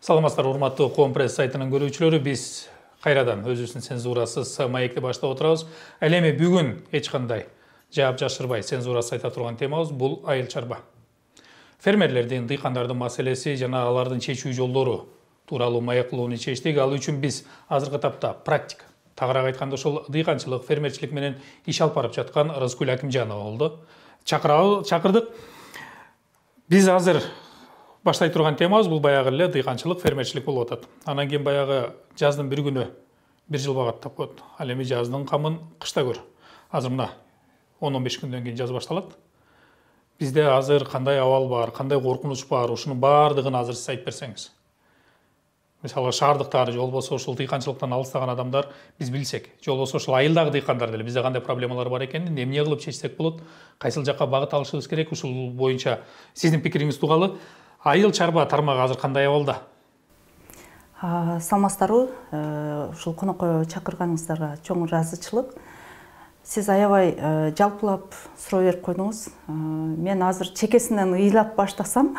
Саламатсыздар, урматтуу Коом пресс сайтынын көрүүчүлөрү, биз кайрадан өзүбүздүн цензурасыз маекти баштап отурабыз. Ал эми бүгүн эч кандай жаап жашырбай цензурасыз айта турган темабыз бул айыл чарба. Фермерлердин, дыйкандардын маселеси жана алардын чечүү жолдору тууралуу маек кылууну чечтик. Ал үчүн биз азыркы тапта практика, тагыраак айтканда ошол дыйканчылык, фермерчилик менен иш алып барып жаткан Рыскүл Акимжанова болду. Чакырдык. Биз азыр баштай турган темабыз бул баягы эле дыйканчылык, фермерчилик болуп атат. Анан кийин баягы жаздын бир күнү бир жыл багаттап коет. Ал эми жаздын камын кышта көр. Азыр мына 10-15 күндөн кийин жаз башталат. Бизде азыр кандай абал бар, кандай коркунуч бар, ушунун баардыгын азыр сиз айтып берсеңиз. Мисалы шаардыктар, же болбосо ушул дыйканчылыктан алыстаган адамдар биз билсек, же болбосо ушул айылдагы дыйкандар деле бизде кандай проблемалар бар экенин, эмне кылып чечсек болот, кайсыл жакка багыт алышыбыз керек, ушул боюнча сиздин пикириңиз тугалы. Айыл чарба тармагы азыр кандай абалда? Саламатсыздарбы, ушул конокко чакырганыңыздарга чоң ыраазычылык. Сиз аябай жалпылап суроо берип койдуңуз. Мен азыр чекесинен ыйлап баштасам,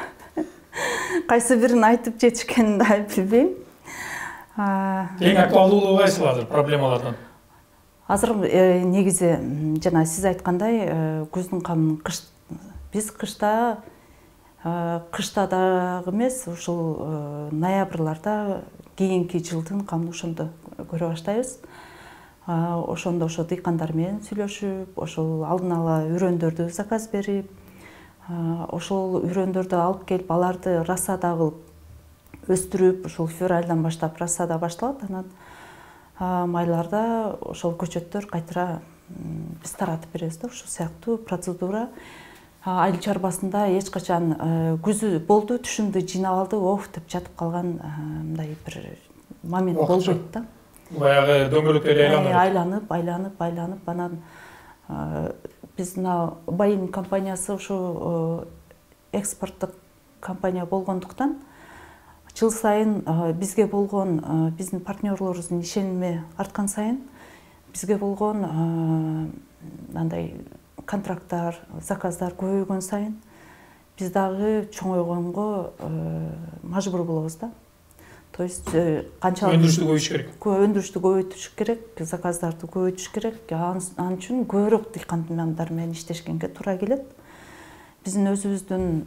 кайсы бирин айтып жетишкенин да билбейм. Эң актуалдуулугу кайсыл азыр проблемалардан? Азыр негизи жана сиз айткандай күздүн камын биз кышта дагы эмес, ушул ноябрларда кийинки жылдын камын ошондо көрө баштайбыз. Ошондо ошо дыйкандар менен сүйлөшүп, ошол алдын ала үрөндөрдү заказ берип, ошол үрөндөрдү алып келип, аларды рассада кылып өстүрүп, ушул февралдан баштап рассада башталат. Анан майларда ошол көчөттөр кайтара биз таратып беребиз да. Ушул сыяктуу процедура айыл чарбасында эч качан күзү болду, түшүмдү жыйнап алды, деп жатып калган мындай бир момент болбойт да. Баягы дөңгөлөктөр айланып, анан биз мына Байын компаниясы ушу экспорттук компания болгондуктан жыл сайын бизге болгон биздин партнерлорубуздун ишеними арткан сайын бизге болгон андай контракттар, заказдар көбөйгөн сайын биз дагы чоңойгонго мажбур болобуз да. То есть канчалык өндүрүштү көбөйтүш керек, заказдарды көбөйтүш керек. Анын үчүн көбүрөөк дыйкандар менен иштешкенге туура келет. Биздин өзүбүздүн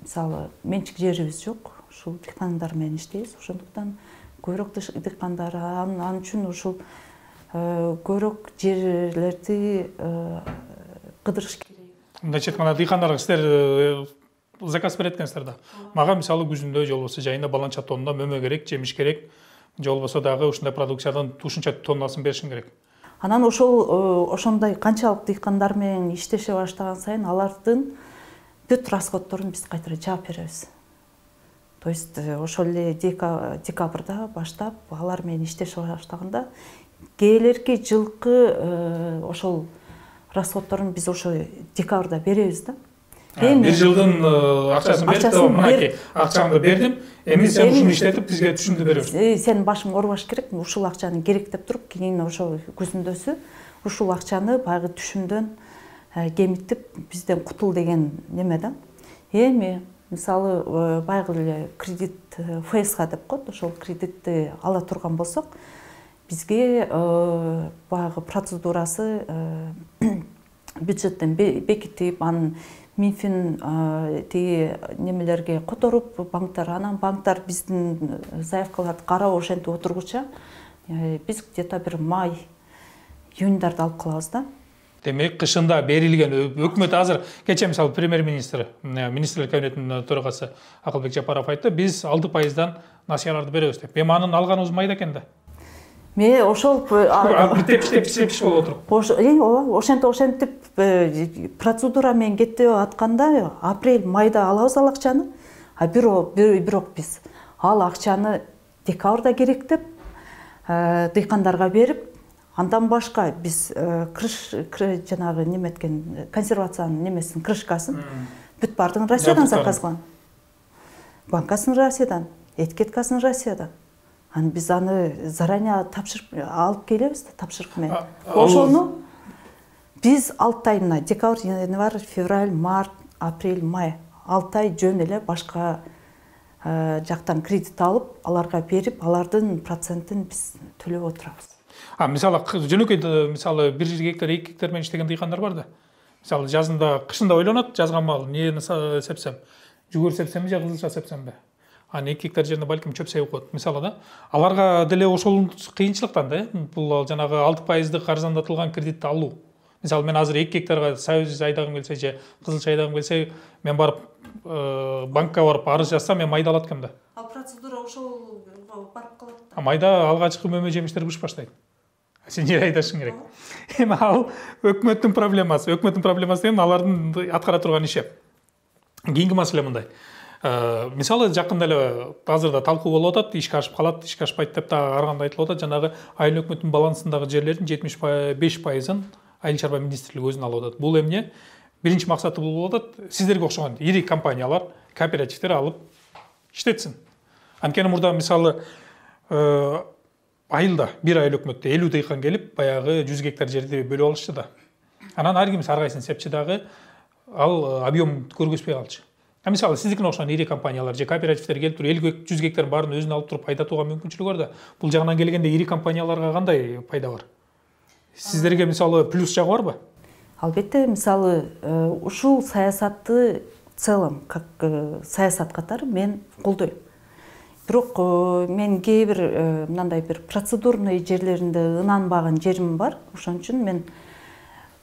мисалы менчик жерибиз жок. Ушул дыйкандар менен иштейбиз. Ошондуктан көбүрөөк дыйкандар, анын үчүн ушул көбүрөөк жерлерди кыдырыш керек. Мындайча айтканда дыйкандарга сиздер заказ берет экенсиздер да. Мага мисалы күзүндө же болбосо жайында баланча тонна мөмө керек, жемиш керек, же болбосо дагы ушундай продукциянын ушунча тоннасын беришим керек. Анан ошондой канчалык дыйкандар менен иштеше баштаган сайын алардын бүт расходдорун биз кайтара жаап беребиз. То есть ошол эле декабрда баштап алар менен иштеше баштаганда келерки жылкы ошол расходдорун биз ошо декабрда беребиз да. Бир жылдын акчасын берип, мынакей акчаңды бердим, эми сен ушуну иштетип бизге түшүмдү бересиң. Сенин башың оорубаш керек, ушул акчаны керек деп туруп, кийин ошо күзүндөсү ушул акчаны баягы түшүмдөн кемитип бизден кутул деген неме да. Эми мисалы баягы эле кредит ФСК деп коет, ошол кредитти ала турган болсок, бизге баягы процедурасы бюджеттен бекитип, анын Минфин тиги немелерге которуп, анан банктар биздин заявкаларды карап ошентип отургуча биз где-то бир май, июньдарда алып калабыз да. Демек, кышында берилген өкмөт азыр кечээ мисалы премьер-министр, министрлер кабинетинин төрагасы Акылбек Жапаров айтты, биз 6%дан насыяларды беребиз деп. Эми анын алганыбыз майда экен да. Мен ошол тепиш болуп отуруп. Ошентип процедура менен кеттеп атканда апрель, майда алабыз ал акчаны. Бирок биз ал акчаны декабрда керек деп дыйкандарга берип, андан башка биз жанагы неметкен консервациянын немесин, крышкасын бүт бардыгын Россиядан заказ кылган. Банкасын Россиядан, этикеткасын Россиядан. Биз аны заранее алып келебиз да, тапшырык менен. Ошону биз 6 ай, мына декабрь, январь, февраль, март, апрель, май 6 ай жөн эле башка жактан кредит алып, аларга берип, алардын процентин биз төлөп отурабыз. Мисалы жөнөкөй мисалы 1 гектар 2 гектар менен иштеген дыйкандар бар да. Мисалы жазында, кышында ойлонот, жазган мал эмнени сепсем, жүгөр сепсемби же кызылча сепсемби. 2 гектар жерде балким чөп себип коет. Мисалы да, аларга деле ошол кыйынчылыктан да, бул жанагы 6%дык арзандатылган кредитти алуу. Мисалы мен азыр 2 гектарга союз айдагым келсе же кызылча айдагым келсе, мен барып банкка барып арыз жазсам, мен майда алат экем да. Ал процедура ошол барып калат. Майда алгачкы мөмө жемиштер кыш баштайт. Сен жер айдашың керек. Эми ал өкмөттүн проблемасы. Өкмөттүн проблемасы деген алардын аткара турган иши. Кийинки маселе мындай. Мисалы жакында эле азырда талкуу болуп атат, ишке ашып калат, ишке ашпайт деп да ар кандай айтылып атат. Жанагы айыл өкмөттүн балансындагы жерлердин 75%-ын айыл чарба министрлиги өзүнө алып атат. Бул эмне? Биринчи максаты бул болуп атат, сиздерге окшогон ири компаниялар, кооперативдер алып иштетсин. Анткени мурда мисалы айылда бир айыл өкмөттө 50 дыйкан келип, баягы 100 гектар жерди бөлүп алышчы да. Анан ар ким ар кайсын сепчи дагы ал объем көргөзбөй калчу. Мисалы сиздикине окшогон ири компаниялар же кооперативдер келип туруп 50-100 гектар баарын өзүнө алып туруп айдатууга мүмкүнчүлүгү бар да. Бул жагынан келгенде ири компанияларга кандай пайда бар? Сиздерге мисалы плюс жагы барбы? Албетте, мисалы ушул саясатты целом как саясат катары мен колдойм. Бирок мен кээ бир мындай бир процедурный жерлеринде ынанбаган жерим бар. Ошон үчүн мен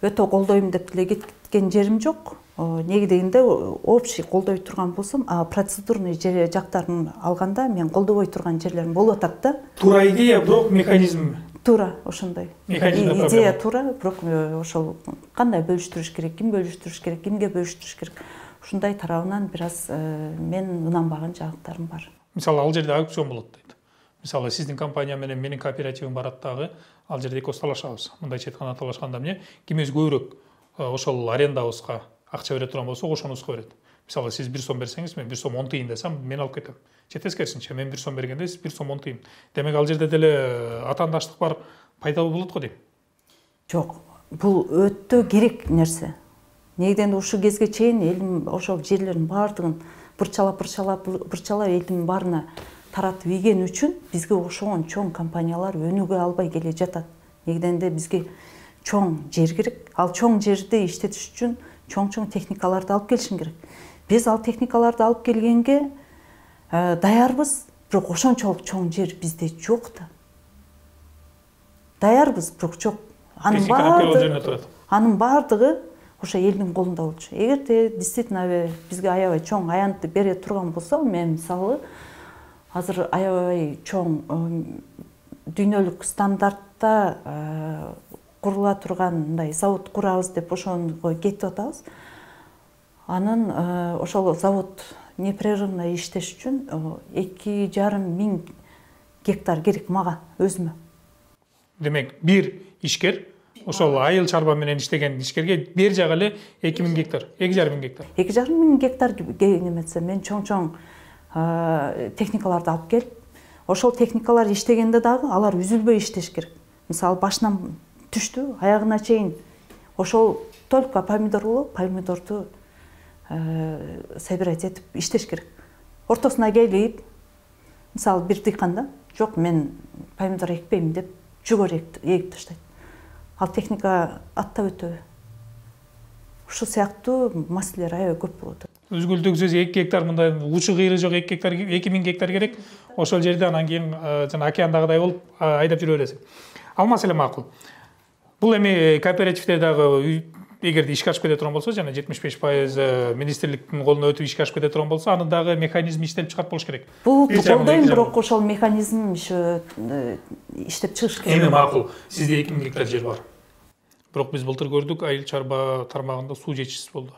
өтө колдойм деп деле кеткен жерим жок. Негизинде общий колдой турган болсом, процедурный жактарын алганда мен колдобой турган жерлерим болуп атат да. Туура идея, бирок механизм. Туура ошондой. Идея туура, бирок ошол кандай бөлүштүрүш керек, ким бөлүштүрүш керек, кимге бөлүштүрүш керек. Ушундай тарабынан бир аз мен ынанбаган жагттарым бар. Мисалы ал жерде аукцион болот дейт. Мисалы сиздин компания менен менин кооперативим барат дагы, ал жерде экөөбүз талашабыз. Мындайча айтканда талашканда эмне? Кимибиз көбүрөөк ошол арендабызга акча бере турган болсо, ошонубузга берет. Мисалы сиз 1 сом берсеңиз, мен 1 сом 10 тыйын десем, мен алып кетем. Же тескерисинче, мен 1 сом бергенде сиз 1 сом 10 тыйын. Демек ал жерде деле атаандаштык бар, пайда болот го дейм. Жок, бул өтө керек нерсе. Негеден ушу кезге чейин элдин ошол жерлердин баардыгын бырчалап элдин баарына таратып ийген үчүн бизге ошогон чоң компаниялар өнүгө албай келе жатат. Негеденде бизге чоң жер керек. Ал чоң жерди иштетиш үчүн чоң техникаларды алып келишин керек. Биз ал техникаларды алып келгенге даярбыз, бирок ошончолук чоң жер бизде жок да. Даярбыз, бирок жок. Анын баардыгы ошо элдин колунда болчу. Эгерде действительно бизге аябай чоң аянтты бере турган болсо, мен мисалы азыр аябай чоң дүйнөлүк стандартта курула турган мындай завод курабыз деп ошого кетип атабыз. Анын ошол завод непрерывно иштеш үчүн 2,5 миң гектар керек мага өзүмө. Демек, бир ишкер ошол айыл чарба менен иштеген ишкерге бер жагы эле 2,000 гектар, 2,5 миң гектар. 2,5 миң гектар неметсе, мен чоң техникаларды алып келип, ошол техникалар иштегенде дагы алар үзүлбөй иштеш керек. Мисалы башынан түштү, аягына чейин ошол только помидор болуп, помидорду собирать этип иштеш керек. Ортосуна келип, мисалы бир дыйканда, жок мен помидор экпейм деп жүгөр эгип таштайт. Ал техника аттап өтөбү. Ушул сыяктуу маселелер аябай көп болот. Өзгөлтүксүз 2 гектар мындай учу кыйры жок 2 гектар 2000 гектар керек. Ошол жерде анан кийин жана океандагыдай болуп айдап жүрө бересиң. Ал маселе макул. Бул эми кооперативдер дагы эгерде ишке ашып кете турган болсо, жана 75% министрликтин колуна өтүп ишке ашып кете турган болсо, анын дагы механизми иштелип чыгат болуш керек. Бул колдойм, бирок ошол механизм иштеп чыгыш керек. Эми макул, сизде 2000 гектар жер бар. Бирок биз былтыр көрдүк, айыл чарба тармагында суу жетишсиз болду.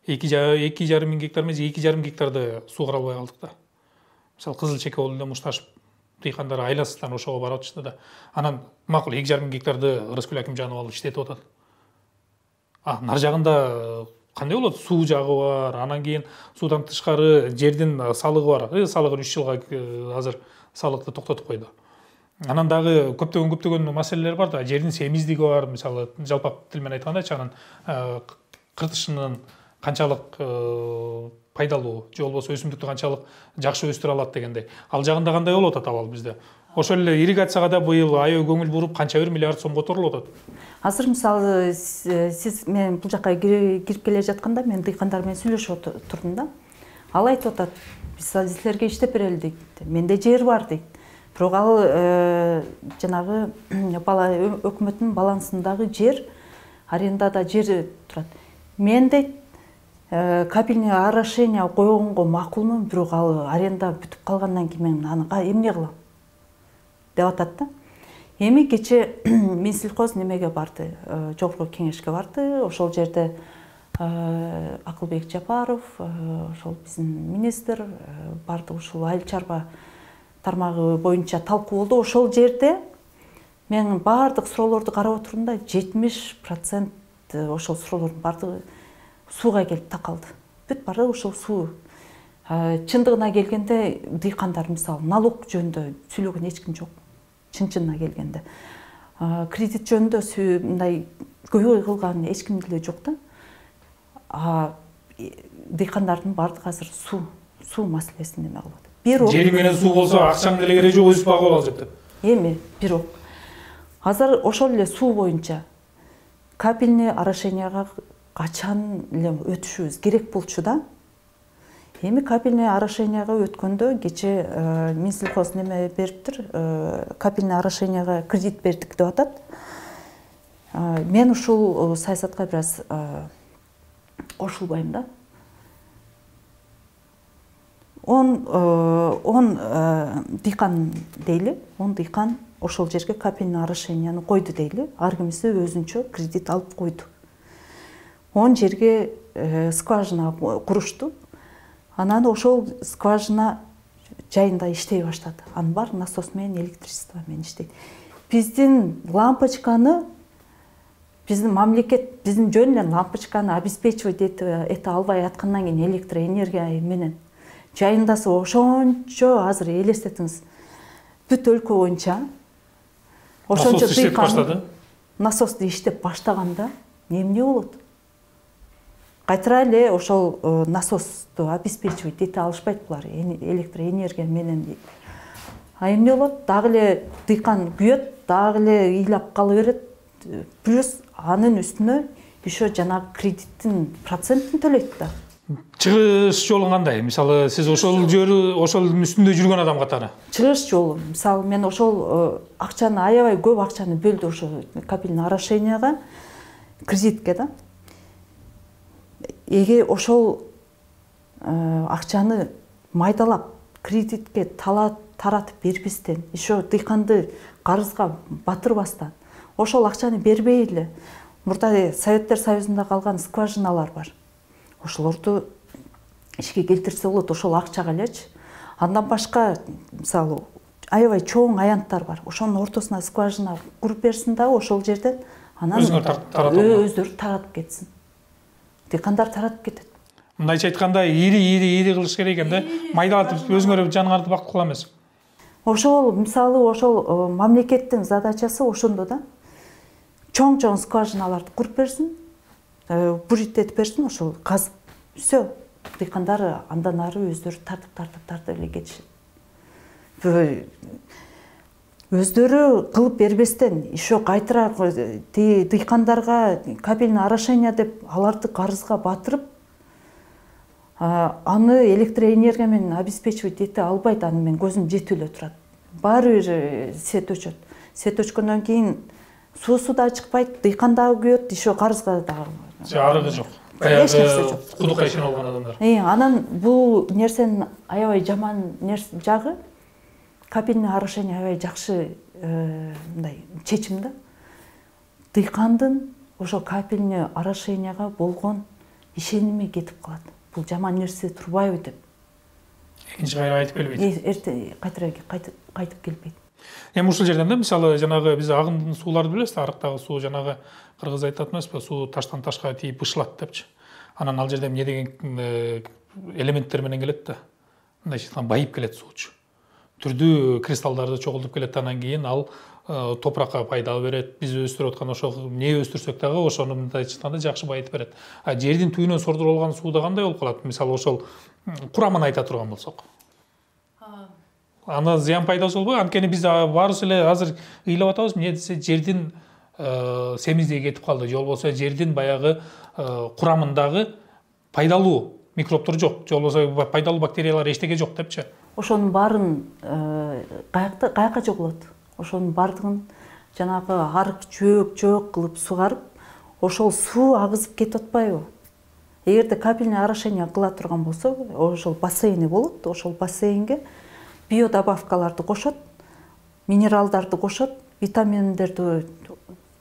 2,5 миң гектар эмес, 2,5 гектарды сууга албай калдык да. Мисалы Кызыл Чеке болду, Мушташев дыйкандар айласыздан ошого барып атышты да. Анан макул 2,5 миң гектарды Рыскүл Акимжанов алып иштетип атат. Нар жагында кандай болот? Суу жагы бар, анан кийин суудан тышкары жердин салыгы бар. Салыгын 3 жылга азыр салыкты токтотуп койду. Анан дагы көптөгөн маселелер бар да. Жердин семиздиги бар, мисалы жалпак тил менен айтканда, анан кыртышынын канчалык пайдалуу же болбосо өсүмдүктү канчалык жакшы өстүрө алат дегендей. Ал жагында кандай болуп атат абал бизде? Ошол эле ирригацияга да быйыл аябай көңүл буруп канча бир миллиард сом которулуп атат. Азыр мисалы сиз мен бул жака кирип келе жатканда мен дыйкандар менен сүйлөшүп турдум да. Ал айтып атат, биз силерге иштеп берели дейт. Менде жер бар дейт. Бирок ал жанагы өкмөттүн балансындагы жер, арендада жер турат. Мен дейт капельное орошение койгонго макулмун, бирок ал аренда бүтүп калгандан кийин мен аны эмне кылам деп атат да. Эми кече Минсельхоз немеге барды, жогорку кеңешке барды. Ошол жерде Акылбек Жапаров, ошол биздин министр барды, ушул айыл чарба тармагы боюнча талкуу болду. Ошол жерде мен баардык суроолорду карап отурдум да, 70% ошол суроолордун баардыгы сууга келип такалды. Бүт баары ошол суу. Чындыгына келгенде дыйкандар мисалы налог жөнүндө сүйлөгөн эч ким жок. Чын-чынына келгенде. Кредит жөнүндө мындай көйгөй кылган эч ким деле жок да. Дыйкандардын баардыгы азыр суу маселесин неме кылып атат. Бирок жери менен суу болсо акчаң деле кереги жок, өсүп багып алып жатат. Эми бирок азыр ошол эле суу боюнча капельное орошенияга качан эле өтүшүбүз керек болчу да. Эми капельное орошенияга өткөндө кече Минсельхоз неме бериптир, капельное орошенияга кредит бердик деп атат. Мен ушул саясатка бир аз кошулбайм да. Он дыйкан дейли, он дыйкан ошол жерге капельное орошенияны койду дейли, ар кимиси өзүнчө кредит алып койду. Он жерге скважина курушту. Анан ошол скважина жайында иштей баштады. Анын бар насос менен, электричество менен иштейт. Биздин лампочканы, биздин мамлекет биздин жөн эле лампочканы обеспечивать эте албай аткандан кийин электроэнергия менен жайындасы ошончо азыр элестетиңиз. Бүт өлкө боюнча ошончо дыйкан насосду иштеп баштаганда эмне болот? Кайтара эле ошол насосту обеспечивать эте алышпайт булар электроэнергия менен дейт. Эмне болот? Дагы эле дыйкан күйөт, дагы эле ыйлап кала берет. Плюс анын үстүнө еще жанагы кредиттин процентин төлөйт да. Чыгыш жолу кандай? Мисалы сиз ошол ошолдун үстүндө жүргөн адам катары. Чыгыш жолу, мисалы мен ошол акчаны аябай көп акчаны бөлдү ошол капельное орошенияга, кредитке да. Эгер ошол акчаны майдалап кредитке таратып бербестен, еще дыйканды карызга батырбастан, ошол акчаны бербей эле мурда Советтер Союзунда калган скважиналар бар. Ошолорду ишке келтирсе болот, ошол акчага элечи. Андан башка мисалы аябай чоң аянттар бар. Ошонун ортосуна скважина куруп берсин да, ошол жерден анан өздөрү таратып кетсин. Дыйкандар таратып кетет. Мындайча айтканда ири кылыш керек экен да. Майдалатып өзүңөр жаныңарды бактып кыла эмес. Ошол мисалы ошол мамлекеттин задачасы ошондо да. Чоң скважиналарды куруп берсин, бурит этип берсин, ошол казып. Всё. Дыйкандар андан ары өздөрү тартып эле кетишет. Өздөрү кылып бербестен, еще кайтара дыйкандарга капельное орошение деп аларды карызга батырып, аны электроэнергия менен обеспечивать эте албайт, аны мен көзүм жетип эле турат. Баары бир свет өчөт. Свет өчкөндөн кийин суусу да чыкпайт, дыйкан дагы күйөт, еще карызга дагы. Арыгы жок. Эч нерсе жок. Кудукка ишине алган адамдар. Анан бул нерсенин аябай жаман жагы, капельное орошение аябай жакшы мындай чечим да. Дыйкандын ошо капельное орошенияга болгон ишеними кетип калат. Бул жаман нерсе турбайбы деп. Экинчи кайра айтып келбейт. Эрте кайтып келбейт. Эми ушул жерден да мисалы жанагы биз агымдын сууларды билесиз, арыктагы суу жанагы кыргыз айтат эмеспи, суу таштан ташка тийип бышылат депчи. Анан ал жерде эмне деген элементтер менен келет да. Мындайча айтканда байып келет суучу. Түрдүү кристаллдарды чогултуп келет, анан кийин ал топуракка пайда берет. Биз өстүрүп аткан ошо эмне өстүрсөк дагы ошону мындайча айтканда жакшы байытып берет. Жердин түбүнөн сордурулган суу да кандай болуп калат? Мисалы ошол курамын айта турган болсок. Аны зыян пайдасы болбойбу? Анткени биз баарыбыз эле азыр ыйлап атабыз, эмне десе жердин семиздиги кетип калды, же болбосо жердин баягы курамындагы пайдалуу микробтор жок, же болбосо пайдалуу бактериялар эчтеке жок депчи. Ошонун баарын каяка жогулат? Ошонун баардыгын жанагы арык жөөк кылып сугарып, ошол суу агызып кетип атпайбы? Эгерде капельный орошение кыла турган болсо, ошол бассейни болот, ошол бассейнге биодобавкаларды кошот, минералдарды кошот, витаминдерди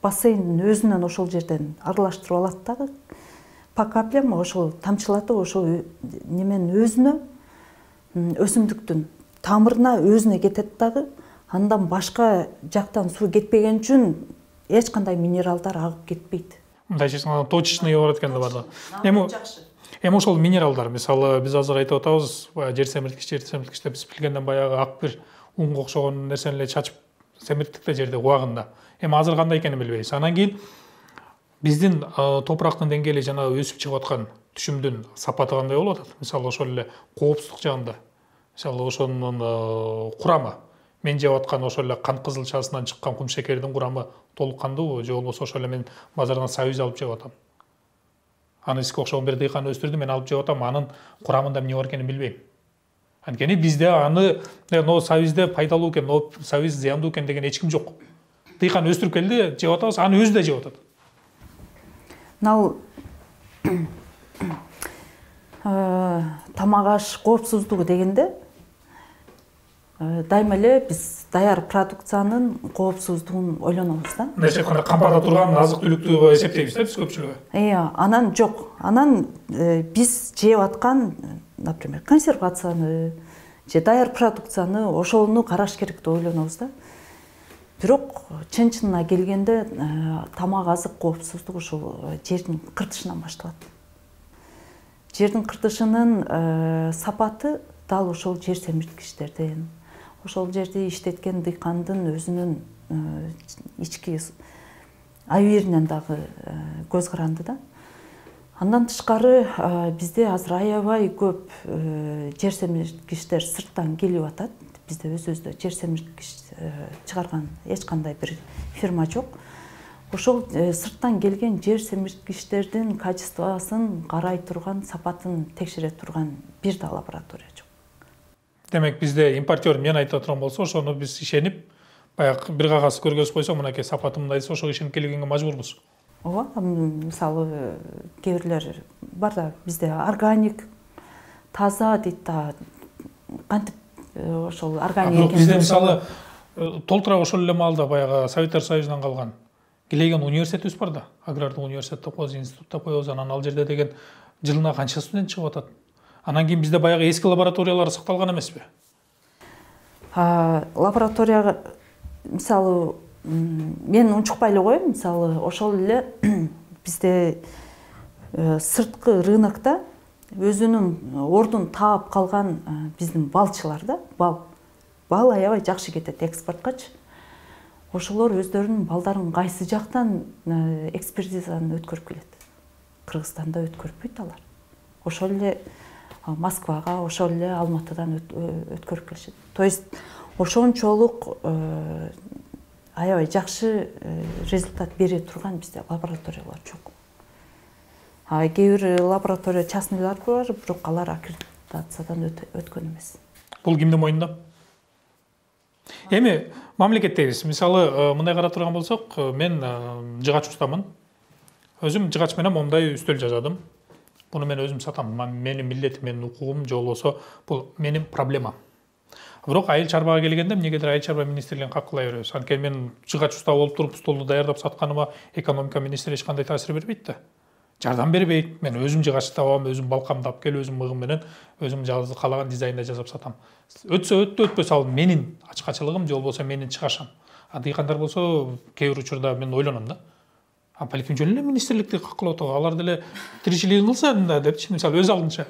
бассейндин өзүнөн ошол жерден аралаштырып алат дагы. По каплям ошол тамчылатып ошол неменин өзүнө, өсүмдүктүн тамырына өзүнө кетет дагы. Андан башка жактан суу кетпеген үчүн эч кандай минералдар агып кетпейт. Мындайча айтканда точечный болот экен да бардыгы. Эми ошол минералдар, мисалы биз азыр айтып атабыз, жер семирткичте биз билгенден баягы ак бир унга окшогон нерсени эле чачып семирттик да жерде убагында. Эми азыр кандай экенин билбейбиз. Анан кийин биздин топурактын деңгээли жана өсүп чыгып аткан түшүмдүн сапаты кандай болуп атат? Мисалы ошол эле коопсуздук жагында. Мисалы ошонун курамы, мен жеп аткан ошол эле кант кызылчасынан чыккан кум шекердин курамы толук кандуубу, же болбосо ошол эле мен базардан союз алып жеп атам. Аны сизге окшогон бир дыйкан өстүрдү, мен алып жеп атам, анын курамында эмне бар экенин билбейм. Анткени бизде аны союзде пайдалуу экен, союз зыяндуу экен деген эч ким жок. Дыйкан өстүрүп келди, жеп атабыз, аны өзү да жеп атат. Мынау тамак аш коопсуздугу дегенде дайыма эле биз даяр продукциянын коопсуздугун ойлонобуз да. Мындайча айтканда камбарда турган азык түлүктү эсептейбиз да биз көпчүлүгү. Анан жок. Анан биз жеп аткан, например, консервацияны же даяр продукцияны ошону караш керек деп ойлонобуз да. Бирок чын-чынына келгенде тамак азык коопсуздугу ушул жердин кыртышынан башталат. Жердин кыртышынын сапаты дал ошол жер семирткичтерден, ошол жерди иштеткен дыйкандын өзүнүн ички абийиринен дагы көз каранды да. Андан тышкары бизде азыр аябай көп жер семирткичтер сырттан келип атат. Бизде өзүбүздө жер семирткич чыгарган эч кандай бир фирма жок. Ошол сырттан келген жер семирткичтердин качествосын карай турган, сапатын текшере турган бир да лаборатория жок. Демек бизде импортер мен айтып турган болсо, ошону биз ишенип, баягы бир кагаз көргөзүп койсок, мынакей сапаты мындай десе, ошого ишенип келгенге мажбурбуз. Ооба, мисалы кээ бирлер бар да, бизде органик, таза дейт да, кантип ошол органик экенин. Бизде мисалы толтура ошол эле маалда баягы Советтер Союзунан калган Килеген университетибиз бар да, агрардык университет деп коебуз, институт деп коебуз, анан ал жерде деген жылына канча студент чыгып атат. Анан кийин бизде баягы эски лабораториялар сакталган эмеспи? Лабораторияга мисалы мен унчукпай эле коем, мисалы ошол эле бизде сырткы рынокто өзүнүн ордун таап калган биздин балчылар да, бал аябай жакшы кетет экспорткачы. Ошолор өздөрүнүн балдарын кайсы жактан экспертизаны өткөрүп келет. Кыргызстанда өткөрбөйт алар. Ошол эле Москвага, ошол эле Алматыдан өткөрүп келишет. То есть ошончолук аябай жакшы результат бере турган бизде лабораториялар жок. Кээ бир лаборатория частныйлар бар, бирок алар аккредитациядан өткөн эмес. Бул кимдин мойнунда? Эми мамлекеттебиз. Мисалы, мындай карап турган болсок, мен жыгач устамын. Өзүм жыгач менен момундай үстөл жасадым. Буну мен өзүм сатам. Менин милдетим, менин укугум, же болбосо бул менин проблемам. Бирок айыл чарбага келгенде эмнегедир айыл чарба министрлигин каккылай беребиз. Анткени мен жыгач уста болуп туруп столду даярдап сатканыма экономика министри эч кандай таасир бербейт да. Жардам бербейт. Мен өзүм жыгач табам, өзүм балкамдап келип, өзүм мыгым менен өзүм каалаган дизайнда жасап сатам. Өтсө өтпөсө ал менин ачкачылыгым, же болбосо менин чыгашам. Дыйкандар болсо кээ бир учурда мен ойлоном да. Балким жөн эле министрликти каккылап атат. Алар деле тиричилигин кылса да депчи, мисалы өз алдынча.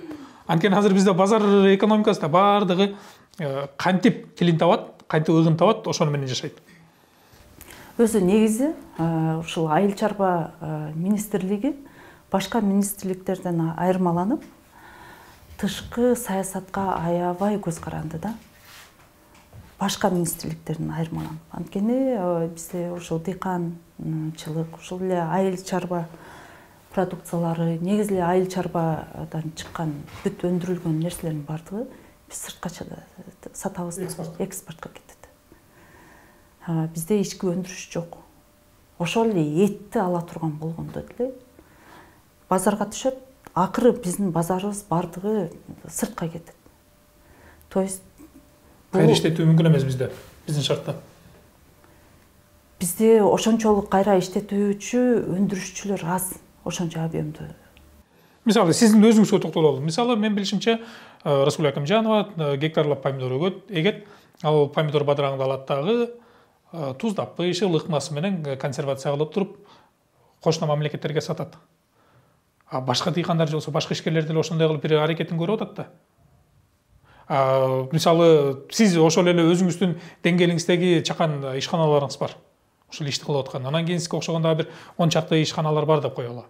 Анткени азыр бизде базар экономикасында баардыгы кантип тилин табат, кантип ыгын табат, ошону менен жашайт. Өзү негизи ушул айыл чарба министрлиги башка министрликтерден айырмаланып, тышкы саясатка аябай көз каранды да. Башка министрликтерден айырмаланып. Анткени бизде ушул дыйканчылык, ушул эле айыл чарба продукциялары, негизи эле айыл чарбадан чыккан бүт өндүрүлгөн нерселердин бардыгы биз сыртка сатабыз, экспортко кетет. Бизде ички өндүрүш жок. Ошол эле этти ала турган болгондо деле базарга түшөт, акыры биздин базарыбыз бардыгы сыртка кетет. То есть кайра иштетүү мүмкүн эмес биздин шартта. Бизде ошончолук кайра иштетүүчү өндүрүшчүлөр аз, ошончо объемдуу. Мисалы, сиздин өзүңүзгө токтололу. Мисалы, мен билишимче, Расул Акимжанова гектарлап помидор эгет, ал помидор бадыраңды алат дагы туздап, ышыл ыкмасы менен консервация кылып туруп, кошуна мамлекеттерге сатат. Башка дыйкандар болсо, башка ишкерлер деле ошондой кылып бир аракетин көрүп атат да. Мисалы, сиз ошол эле өзүңүздүн деңгээлиңиздеги чакан ишканаларыңыз бар. Ушул ишти кылып аткан. Анан кийин сизге окшогон дагы бир 10 чакты ишканалар бар деп коелу.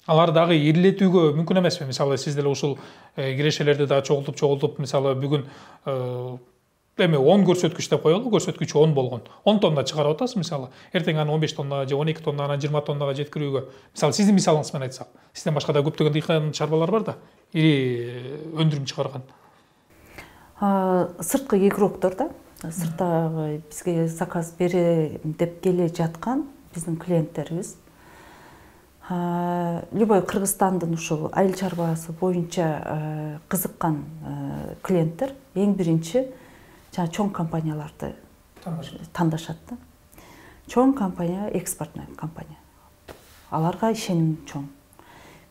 Алар дагы ирилетүүгө мүмкүн эмеспи? Мисалы, сиз деле ушул кирешелерди да чогултуп, мисалы, бүгүн эми 10 көрсөткүч деп коелу, көрсөткүчү 10 болгон. 10 тонна чыгарып атасыз, мисалы. Эртең аны 15 тонна же 12 тонна, анан 20 тоннага жеткирүүгө. Мисалы, сиздин мисалыңыз менен айтсак, сизден башка да көптөгөн дыйкан чарбалар бар да, ири өндүрүм чыгарган. Сырткы игроктор да, сырттагы бизге заказ бере деп келе жаткан биздин клиенттерибиз. Любой Кыргызстандын ушул айыл чарбасы боюнча кызыккан клиенттер эң биринчи чоң компанияларды тандашат да. Чоң компания, экспортный компания. Аларга ишеним чоң.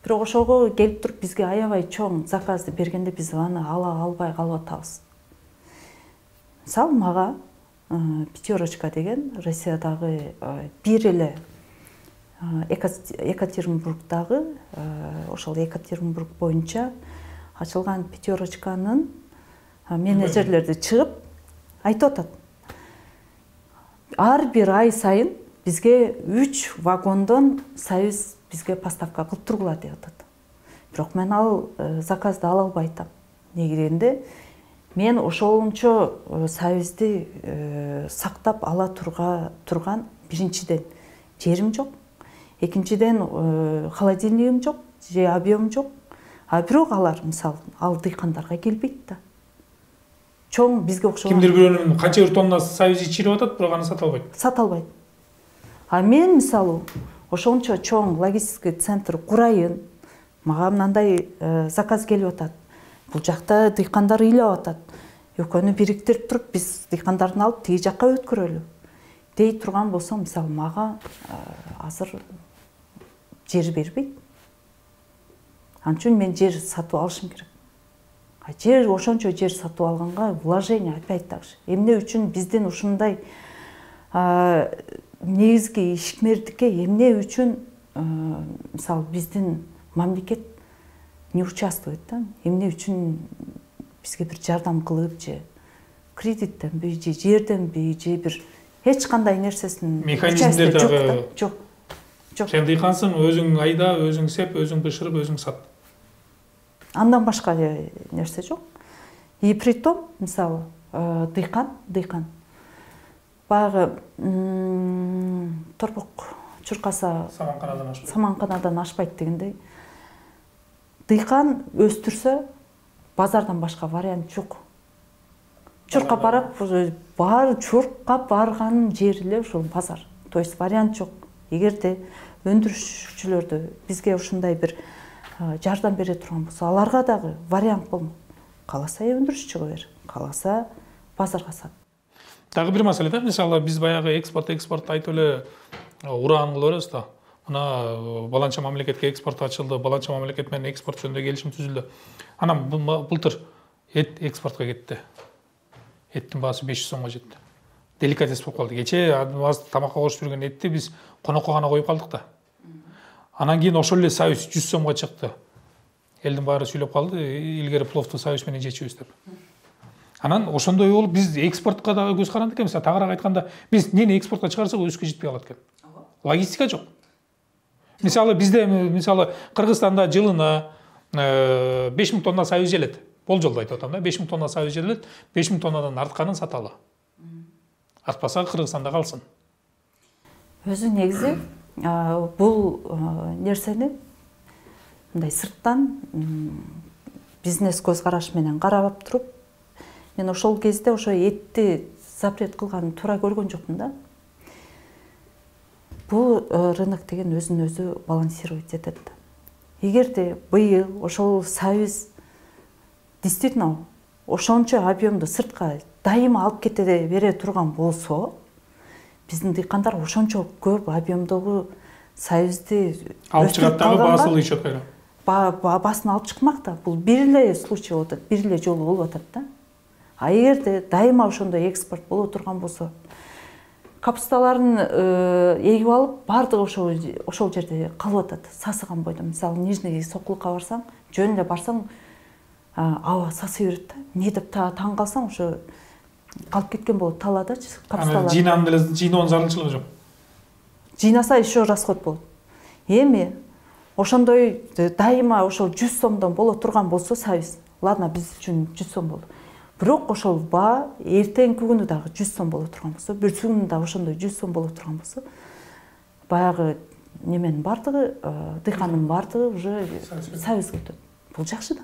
Бирок ошого келип туруп бизге аябай чоң заказды бергенде биз аны ала албай калып атабыз. Мисалы, мага Пятерочка деген Россиядагы бир эле Екатеринбургдагы, ошол Екатеринбург боюнча ачылган Пятерочканын менеджерлери чыгып айтып атат. Ар бир ай сайын бизге 3 вагондон союз бизге поставка кылып тургула деп атат. Бирок мен ал заказды ала албай атам. Неге дегенде, мен ошолунчо союзду сактап ала турган биринчиден жерим жок. Экинчиден холодильнигим жок, же объем жок. Бирок алар, мисалы, ал дыйкандарга келбейт да. Чоң бизге окшогон. Кимдир бирөөнүн канча бир тонна союз ичирип атат, бирок аны сата албайт. Сата албайт. Мен, мисалы, ошончо чоң логистика центр курайын, мага мындай заказ келип атат. Бул жакта дыйкандар ыйлап атат. Экөөнү бириктирип туруп, биз дыйкандарды алып тиги жакка өткөрөлү. Дей турган болсом, мисалы, мага азыр жер бербейт. Ал үчүн мен жер сатып алышым керек. Жер, ошончо жер сатып алганга вложение опять так же. Эмне үчүн биздин ушундай негизги ишмердикке эмне үчүн мисалы биздин мамлекет не участвует да? Эмне үчүн бизге бир жардам кылып же кредиттенби же жерденби же бир эч кандай нерсесин механизмдер дагы жок. Сен дыйкансың, өзүң айда, өзүң сеп, өзүң бышырып, өзүң сат. Андан башка нерсе жок. И притом, мисалы, дыйкан баягы торпок чуркаса саманканадан ашпайт дегендей. Дыйкан өстүрсө базардан башка вариант жок. Чуркап барып, чуркап барганын жери эле ушул базар. То есть вариант жок. Эгерде өндүрүшчүлөрдү бизге ушундай бир жардам бере турган болсо, аларга дагы вариант болмок. Кааласа өндүрүшчүгө бер, кааласа базарга сат. Дагы бир маселе да, мисалы, биз баягы экспорт айтып эле ураан кыла беребиз да. Мына баланча мамлекетке экспорт ачылды, баланча мамлекет менен экспорт жөнүндө келишим түзүлдү. Анан былтыр эт экспортко кетти. Эттин баасы 500 сомго жетти. Деликатес болуп калды. Кечээ аз тамакка кошуп жүргөн этти биз конокко гана коюп калдык да. Анан кийин ошол эле союз 100 сомго чыкты. Элдин баары сүйлөп калды, илгери пловду союз менен жечүбүз деп. Анан ошондой болуп биз экспортко да көз карандык экен. Мисалы тагыраак айтканда, биз эмнени экспортко чыгарсак өзүбүзгө жетпей калат экен. Логистика жок. Мисалы бизде Кыргызстанда жылына 5000 тонна сабыз желет. Болжолду айтып атам да, 5000 тонна сабыз желет, 5000 тоннадан артканын саталы. Артпаса Кыргызстанда калсын. Өзү негизи бул нерсени мындай сырттан бизнес көз караш менен карап туруп, мен ошол кезде ошо этти запрет кылганын туура көргөн жокмун да. Бул рынок деген өзүн өзү балансировать этет. Эгерде быйыл ошол сабыз действительно ошончо объемду сыртка дайыма алып кете бере турган болсо, биздин дыйкандар ошончо көп объемдогу сабызды алып чыгат дагы баасы ичет кайра. Баасын алып чыкмак да, бул бир эле случай болуп атат, бир эле жолу болуп атат да. А эгерде дайыма ошондой экспорт боло турган болсо, капусталарын эгип алып, баардыгы ошол жерде калып атат, сасыган бойдо. Мисалы, Нижний Сокулукка барсаң, жөн эле барсаң, аба сасый берет да. Эмне деп таң калсаң, ошо калып кеткен болот таладачы капусталар. Жыйноонун зарылчылыгы жок. Жыйнаса еще расход болот. Эми ошондой дайыма ошол 100 сомдон боло турган болсо сабыз, ладно, биз үчүн 100 сом болду. Бирок ошол баа эртеңки күнү дагы 100 сом боло турган болсо, бүрсү күнү да ошондой 100 сом боло турган болсо, баягы неменин бардыгы, дыйкандын бардыгы уже сабызга өтөт. Бул жакшы да.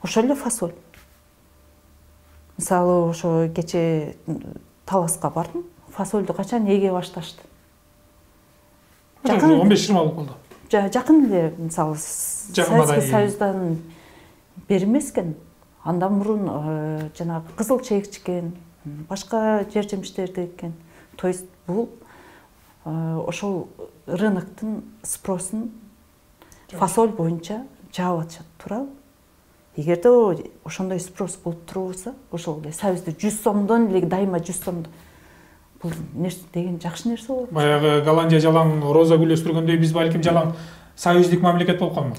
Ошол эле фасоль. Мисалы, ошо кече Таласка бардым, фасольду качан эге башташты. 15-20 болуп калды. Жакын эле, мисалы, Союздан бери эмес экен. Андан мурун жанагы кызыл чегичкен, башка жер жемиштерди эккен. То есть бул ошол рыноктун спросун фасоль боюнча жаап атышат, туурабы? Эгерде ошондой спрос болуп турбаса, ошол эле сабызды 100 сомдон эле дайыма 100 сомдон бул нерсе деген жакшы нерсе болот. Баягы Голландия жалаң роза гүл өстүргөндөй биз балким жалаң союздик мамлекет болуп калмак.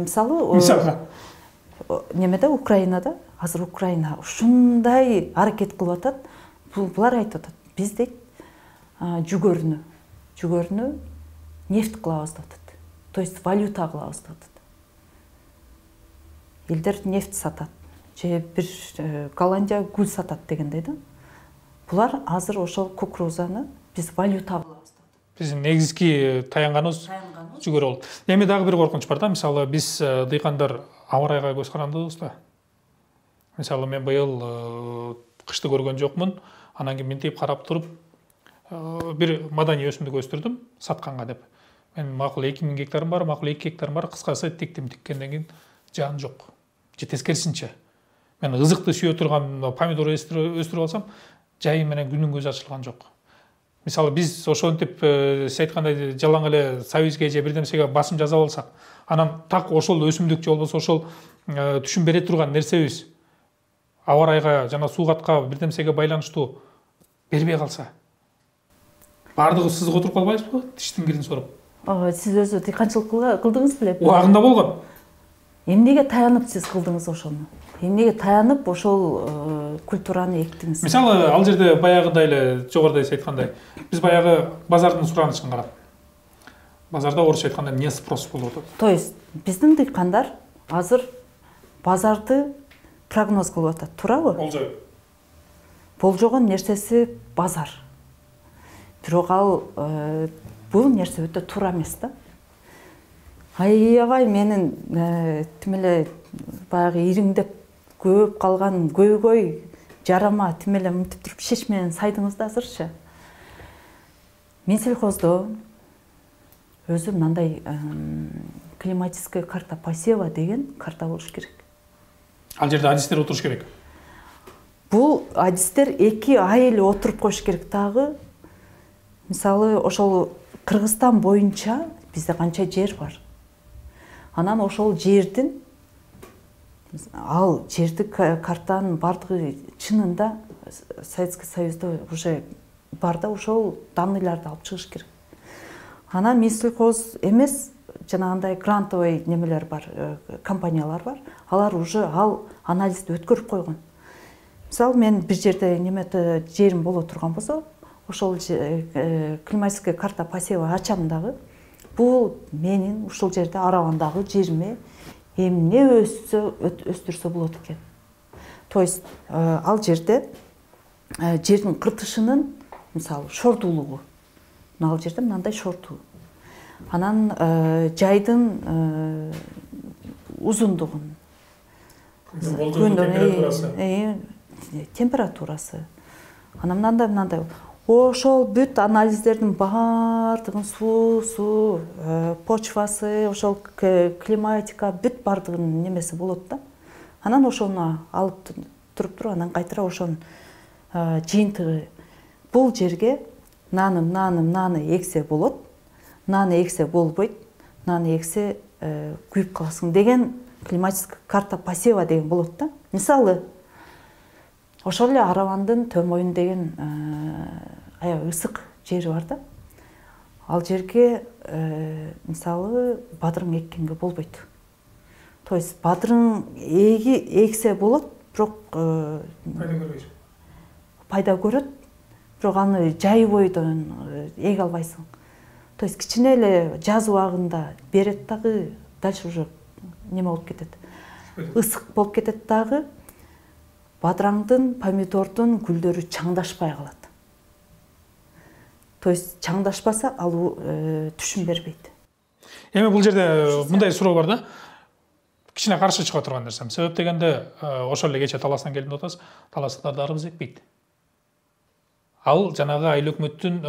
Мисалы, немеде Украинада, азыр Украина ушундай аракет кылып атат. Булар айтып атат, биз дейт жүгөрүнү нефть кылабыз деп атат. То есть валюта кылабыз деп атат. Элдер нефть сатат, же бир Голландия гүл сатат дегендей да. Булар азыр ошол кукурузаны биз валюта кылабыз деп атат. Биздин негизги таянганыбыз жүгөрү болот. Эми дагы бир коркунуч бар да, мисалы биз дыйкандар аба ырайга көз карандыбыз да. Мисалы мен быйыл кышты көргөн жокмун, анан кийин минтип карап туруп бир маданий өсүмдүк өстүрдүм сатканга деп. Мен макул 2000 гектарым бар, макул 2 гектарым бар, кыскасы тиктим, тиккенден кийин жан жок. Же тескерисинче. Мен ызыкты сүйө турган помидор өстүрүп алсам, жайы менен күнүн көзү ачылган жок. Мисалы биз ошентип сиз айткандай жалаң эле союзге же бир нерсеге басым жаза алсак, анан так ошол өсүмдүк же болбосо ошол түшүн бере турган нерсебиз аба ырайга жана суугатка бир нерсеге байланыштуу бербей калса, баардыгы сызга отуруп калбайбызбы? Тиштин кирин соруп. Сиз өзү дыйканчылык кылдыңыз беле? Убагында болгон. Эмнеге таянып сиз кылдыңыз ошону? Эмнеге таянып ошол культураны эктиңиз? Мисалы, ал жерде баягыдай эле жогоруда сиз айткандай, биз баягы базардын суранышын карап. Базарда орусча айтканда не спрос болуп атат. То есть биздин дыйкандар азыр базарды прогноз кылып атат, туурабы? Болжой. Болжогон нерсеси базар. Бирок ал бул нерсе өтө туура эмес да. Аябай менин тим эле баягы ириңдеп көп калган көйгөй жарама тим эле мынтип туруп шешмени сайдыңыз да азырчы. Минсельхоздо өзү мындай климатическая карта посева деген карта болуш керек. Ал жерде адистер отуруш керек. Бул адистер 2 ай эле отуруп коюш керек дагы. Мисалы, ошол Кыргызстан боюнча бизде канча жер бар. Анан ошол жердин ал жерди картанын бардыгы чынында Советский Союзда уже бар да, ошол данныйларды алып чыгыш керек. Анан Минсельхоз эмес, жанагындай грантовый немелер бар, компаниялар бар. Алар уже ал анализди өткөрүп койгон. Мисалы мен бир жерде немете жерим боло турган болсо, ошол климатическая карта посева ачам дагы. Бул менин ушул жерде Арабандагы жериме эмне өстүрсө болот экен. То есть ал жерде жердин кыртышынын мисалы шортуулугу. Ал жерде мындай шортуу. Анан жайдын узундугун, температурасы. Анан мындай ошол бүт анализдердин баардыгын суусу, почвасы, ошол климатика бүт баардыгынын немеси болот да. Анан ошону алып туруп анан кайтара ошонун жыйынтыгы. Бул жерге наны эксе болот, наны эксе болбойт, наны эксе күйүп каласың деген климатическая карта посева деген болот да. Мисалы ошол эле Арабандын төмөйүн деген аябай ысык жери бар да. Ал жерге мисалы бадырың эккенге болбойт. То есть бадырың эксе болот, бирок пайда көрөт, бирок аны жай бойдон эге албайсың. То есть кичине эле жаз убагында берет дагы, дальше уже неме болуп кетет. Ысык болуп кетет дагы. Бадыраңдын, помидордун гүлдөрү чаңдашпай калат. То есть чаңдашпаса ал түшүм бербейт. Эми бул жерде мындай суроо бар да. Кичине каршы чыга турган нерсем. Себеп дегенде ошол эле кече таластан келип атабыз. Таластыктарды арыз экпейт. Ал жанагы айыл өкмөттүн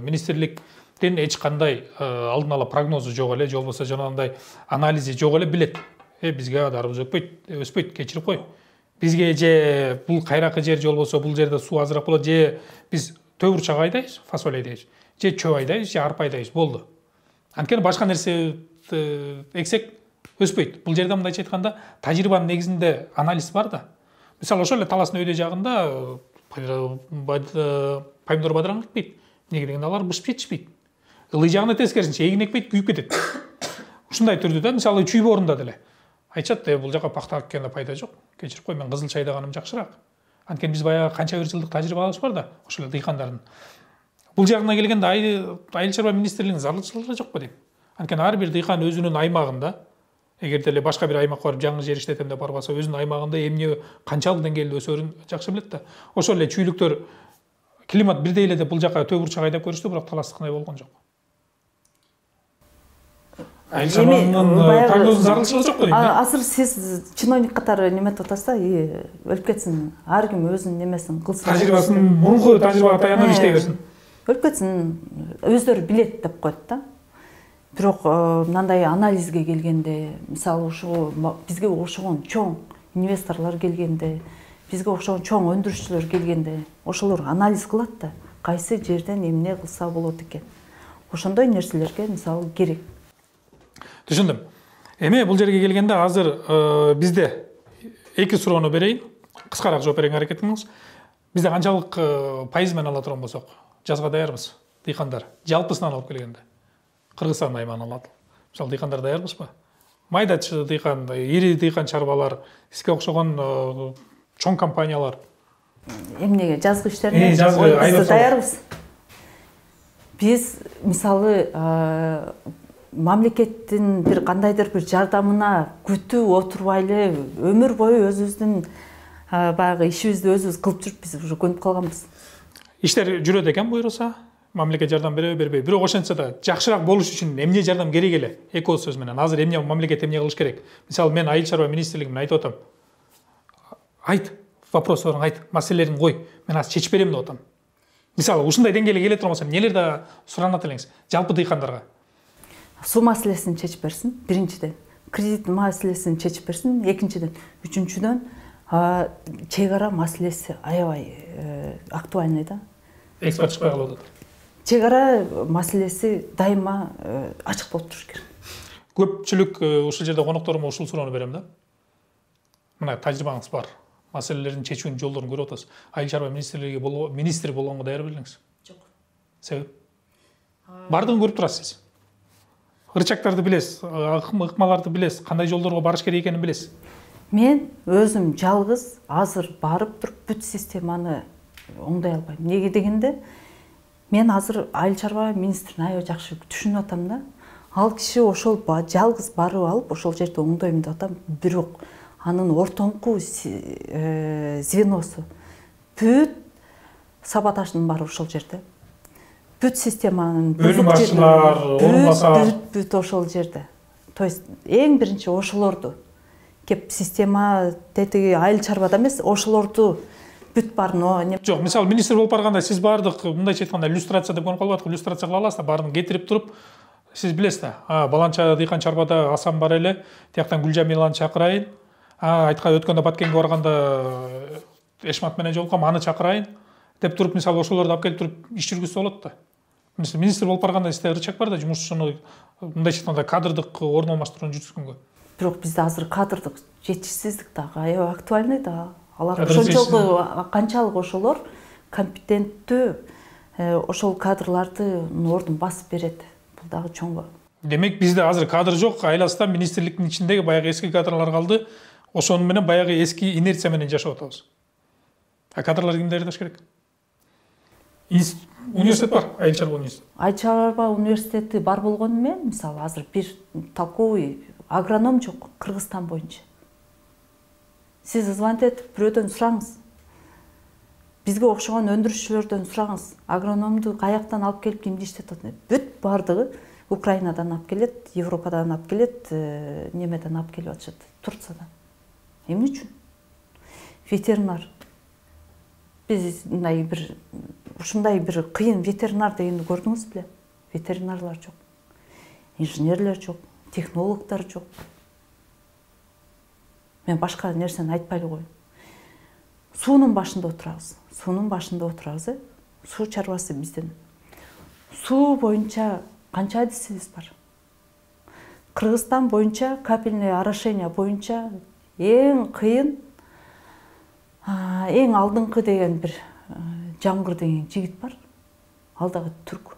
министрликтен эч кандай алдын ала прогнозу жок эле, же болбосо жанагындай анализи жок эле билет. Бизге дарбыз өспөйт, кечирип кой. Бизге же бул кайракы жер, же болбосо бул жерде суу азыраак болот, же биз төө бурчак айдайбыз, фасоль айдайбыз, же чөп айдайбыз, же арпа айдайбыз, болду. Анткени башка нерсе эксек өспөйт. Бул жерде мындайча айтканда тажрыйбанын негизинде анализ бар да. Мисалы ошол эле Таластын өйдө жагында помидор бадыраң экпейт. Эмнеге дегенде алар бышып жетишпейт. Ылый жагына тескерисинче эгин экпейт, күйүп кетет. Ушундай түрдө да, мисалы чүй боорунда деле. Айтышат, бул жака пахта эккенде пайда жок. Кечирип кой, мен кызыл чайдаганым жакшыраак. Анткени биз баягы канча бир жылдык тажрыйбабыз бар да, ошол эле дыйкандардын. Бул жагына келгенде айыл чарба министрлигинин зарылчылыгы жокпу дейм. Анткени ар бир дыйкан өзүнүн аймагында, эгерде эле башка бир аймакка барып жаңы жер иштетем деп барбаса, өзүнүн аймагында эмне канчалык деңгээлде өсөрүн жакшы билет да. Ошол эле чүйлүктөр климат бирдей эле деп бул жака төө бурчак айдап көрүштү, бирок таластыктай болгон жок. Айыл чарбанын прогнозу зарылчылыгы жокпу дейм. Азыр сиз чиновник катары неметип атасыз да, өлүп кетсин, ар ким өзүнүн немесин кылсын. Тажрыйбасын, мурунку тажрыйбага таянып иштей берсин. Өлүп кетсин, өздөрү билет деп коет да. Бирок мындай анализге келгенде, мисалы бизге окшогон чоң инвесторлор келгенде, бизге окшогон чоң өндүрүшчүлөр келгенде, ошолор анализ кылат да, кайсы жерден эмне кылса болот экен. Ошондой нерселерге мисалы керек. Түшүндүм. Эми бул жерге келгенде азыр бизде эки суроону берейин. Кыскараак жооп берүүгө аракет кылыңыз. Бизде канчалык пайыз менен ала турган болсок, жазга даярбыз, дыйкандар. Жалпысынан алып келгенде. Кыргызстан аймагынан алат. Мисалы дыйкандар даярбызбы? Майдачы дыйкан, ири дыйкан чарбалар, сизге окшогон чоң компаниялар. Эмнеге жазгы иштерине биз даярбыз. Биз мисалы мамлекеттин бир кандайдыр бир жардамына күтүп отурбай эле өмүр бою өзүбүздүн баягы ишибизди өзүбүз кылып жүрүп биз уже көнүп калганбыз. Иштер жүрөт экен буйруса, мамлекет жардам береби бербей. Бирок ошентсе да жакшыраак болуш үчүн эмне жардам керек эле? Эки ооз сөз менен азыр эмне мамлекет эмне кылыш керек? Мисалы мен айыл чарба министрлигине айтып атам. Айт, вопросторун айт, маселелерин кой. Мен азыр чечип берем деп атам. Мисалы ушундай деңгээлге келе турган болсо эмнелерди суранат элеңиз? Жалпы дыйкандарга. Суу маселесин чечип берсин, биринчиден. Кредит маселесин чечип берсин, экинчиден. Үчүнчүдөн чек ара маселеси аябай актуальный да. Экспорт чыкпай калып атат. Чек ара маселеси дайыма ачык болуп туруш керек. Көпчүлүк ушул жерде конокторума ушул суроону берем да. Мына тажрыйбаңыз бар. Маселелердин чечүүнүн жолдорун көрүп атасыз. Айыл чарба министрлиги министр болгонго даяр белиңиз? Жок. Себеп? Бардыгын көрүп турасыз. ырчактарды билесиз, ыкмаларды билесиз, кандай жолдорго барыш керек экенин билесиз. Мен өзім жалғыз азыр барып тұрып бүт системаны оңдай албайм. Неге дегенде, мен азыр айыл чарба министрин аябай жакшы түшүнүп атам да. Ал киши ошол жалгыз барып алып ошол жерде оңдойм деп атам. Бирок анын ортоңку звеносу бүт саботаждын баары ошол жерде. Бүт системанын бөлүм башчылар, орун басар бүт ошол жерде. То есть эң биринчи ошолорду кеп система тетиги айыл чарбада эмес, ошолорду бүт барын жок, мисалы министр болуп барганда сиз баардык мындайча айтканда иллюстрация деп коюп атат, иллюстрация кыла аласыз да, баарын кетирип туруп сиз билесиз да. Баланча дыйкан чарбада Асан бар эле, тияктан Гүлжамиланы чакырайын. Айткан өткөндө Баткенге барганда Эшмат менен жолуккам, аны чакырайын деп туруп, мисалы ошолорду алып келип туруп иш жүргүзсө болот да. Министр болуп барганда сизде ырчак бар да, жумушчуну мындайча айтканда кадрдык орун алмаштырууну жүргүзгөнгө. Бирок бизде азыр кадрдык жетишсиздик дагы аябай актуальный да. Алар ошончолук канчалык ошолор компетенттүү ошол кадрлардын ордун басып берет. Бул дагы чоң. Демек бизде азыр кадр жок, айластан министрликтин ичиндеги баягы эски кадрлар калды. Ошону менен баягы эски инерция менен жашап атабыз. Кадрлар кимди даярдаш керек? Университет бар, айыл чарба университети. Айыл чарба университети бар болгону менен, мисалы азыр бир толковый агроном жок Кыргызстан боюнча. Сиз звонить этип бирөөдөн сураңыз. Бизге окшогон өндүрүшчүлөрдөн сураңыз. Агрономду каяктан алып келип кимди иштетип атат? Бүт бардыгы Украинадан алып келет, Европадан алып келет, немеден алып келип атышат, Турциядан. Эмне үчүн? Ветеринар. Биз ушундай бир кыйын ветеринар дегенди көрдүңүз беле? Ветеринарлар жок. Инженерлер жок, технологдор жок. Мен башка нерсени айтпай эле коеюн. Суунун башында отурабыз. Суу чарбасы биздин. Суу боюнча канча адисибиз бар? Кыргызстан боюнча капельное орошение боюнча эң кыйын, эң алдыңкы деген бир Жамгыр деген жигит бар. Ал дагы түрк.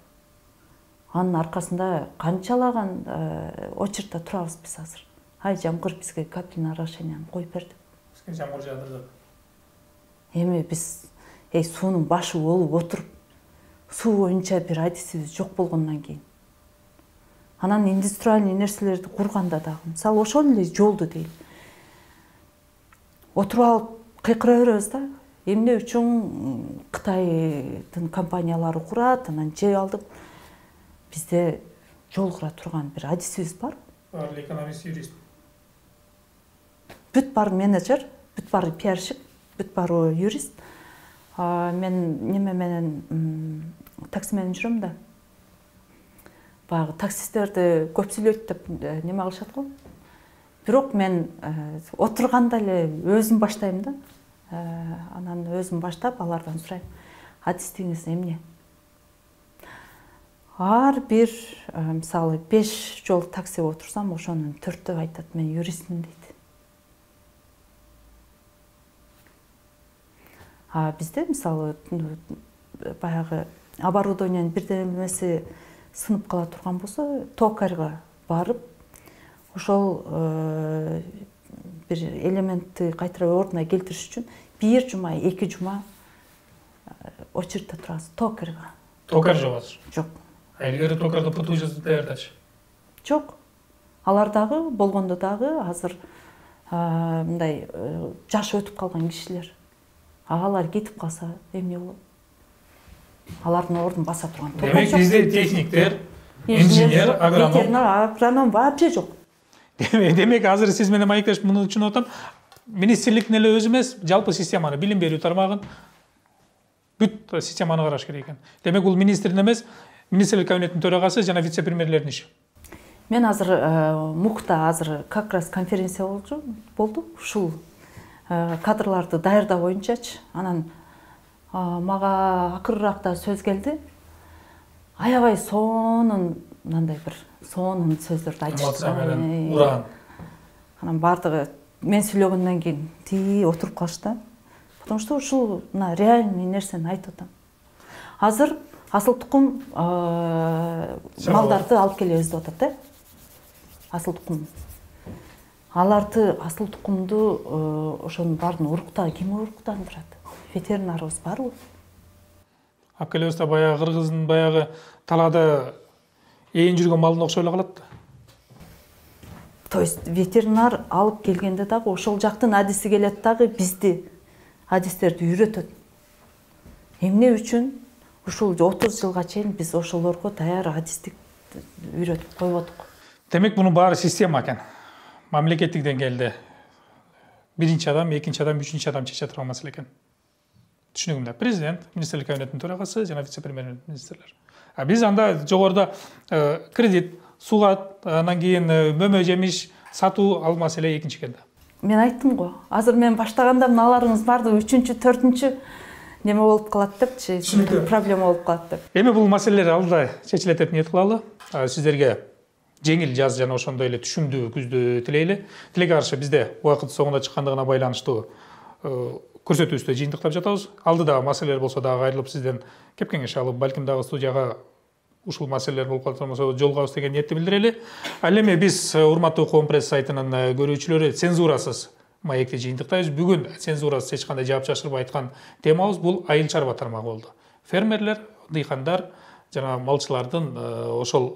Анын аркасында канчалаган очередьте турабыз биз азыр. Ай, Жамгыр бизге капельное орошениени коюп берди. Бизге Жамгыр жаадырды. Эми биз суунун башы болуп отуруп, суу боюнча бир адисибиз жок болгондон кийин. Анан индустриальный нерселерди курганда дагы, мисалы ошол эле жолду дейли. Отуруп алып кыйкыра беребиз да. Эмне үчүн Кытайдын компаниялары курат, анан жеп алдык. Бизде жол кура турган бир адисибиз бар. Баары экономист, юрист. Бүт баары менеджер, бүт баары пиарщик, бүт баары юрист. Мен неме менен такси менен жүрөм да. Баягы таксисттерди көп сүйлөйт деп неме кылышат го. Бирок мен отурганда эле өзүм баштайм да. Анан өзүм баштап алардан сурайм. Адистигиңиз эмне? Ар бир мисалы 5 жол такси отурсам, ошонун 4-өө айтат, мен юристмин дейт. Бизде мисалы баягы оборудованиянын бирдемеси сынып кала турган болсо, токарьга барып, ошол бир элементти кайтара ордуна келтириш үчүн 1 жума, 2 жума очередьте турабыз токарьга. Токарь жок азыр? Жок. Илгери токарьга ПТУ жазып даярдачы? Жок. Алар дагы болгондо дагы азыр мындай жашы өтүп калган кишилер. Алар кетип калса эмне болот? Алардын ордун баса турган токарь. Демек бизде техниктер, инженер, агроном. Ветеринар, агроном вообще жок. Демек азыр сиз менен маектешип муну түшүнүп атам. Министрликтин эле өзү эмес, жалпы системаны, билим берүү тармагын бүт системаны караш керек экен. Демек бул министрдин эмес, министрлик кабинетинин төрагасы жана вице-премьерлердин иши. Мен азыр МУКта азыр как раз конференция болду. Ушул кадрларды даярдоо боюнчачы. Анан мага акырыраакта сөз келди. Аябай сонун мындай бир сонун сөздөрдү айтышты. Уран. Анан бардыгы мен сүйлөгөндөн кийин тии отуруп калышты. Потому что ушул реальный нерсени айтып атам. Азыр асыл тукум малдарды алып келебиз деп атат, асыл тукум. Аларды асыл тукумду ошонун баарын ким уруктандырат? Ветеринарыбыз барбы? Акелебизде баягы кыргыздын баягы талаада ээн жүргөн малына окшой эле калат да. То есть ветеринар алып келгенде дагы ошол жактын адиси келет дагы бизди адистерди үйрөтөт. Эмне үчүн ушул 30 жылга чейин биз ошолорго даяр адистик үйрөтүп койбодук? Демек мунун баары система экен. Мамлекеттик деңгээлде биринчи адам, экинчи адам, үчүнчү адам чече турган маселе экен. Түшүнүгүмдө президент, министрлик кабинетинин төрагасы жана вице-премьер-министрлер. Биз анда жогоруда кредит, сугат, анан кийин мөмө жемиш сатуу ал маселе экинчи экен да. Мен айттым го, азыр мен баштаганда мыналарыңыз барды, 3-4-чү неме болуп калат депчи, проблема болуп калат деп. Эми бул маселелер алда чечилет деп ниет кылалы. Сиздерге жеңил жаз жана ошондой эле түшүмдүү күздү тилейли. Тилекке каршы бизде убакыт соңуна чыккандыгына байланыштуу көрсөтүүбүздү жыйынтыктап жатабыз. Алдыда маселелер болсо дагы кайрылып сизден кеп кеңеш алып, балким дагы студияга ушул маселелер болуп калса жолугабыз деген ниетти билдирели. Ал эми биз урматтуу Коом пресс сайтынын көрүүчүлөрү цензурасыз маекти жыйынтыктайбыз. Бүгүн цензурасыз эч кандай жаап жашырбай айткан темабыз бул айыл чарба тармагы болду. Фермерлер, дыйкандар жана малчылардын ошол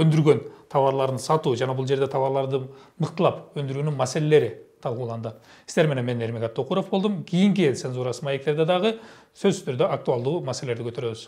өндүргөн товарларын сатуу жана бул жерде товарларды мыктылап өндүрүүнүн маселелери талкууланды. Сиздер менен мен Эрмек Аттокуров болдум. Кийинки цензурасыз маектерде дагы сөзсүз түрдө актуалдуу маселелерди көтөрөбүз.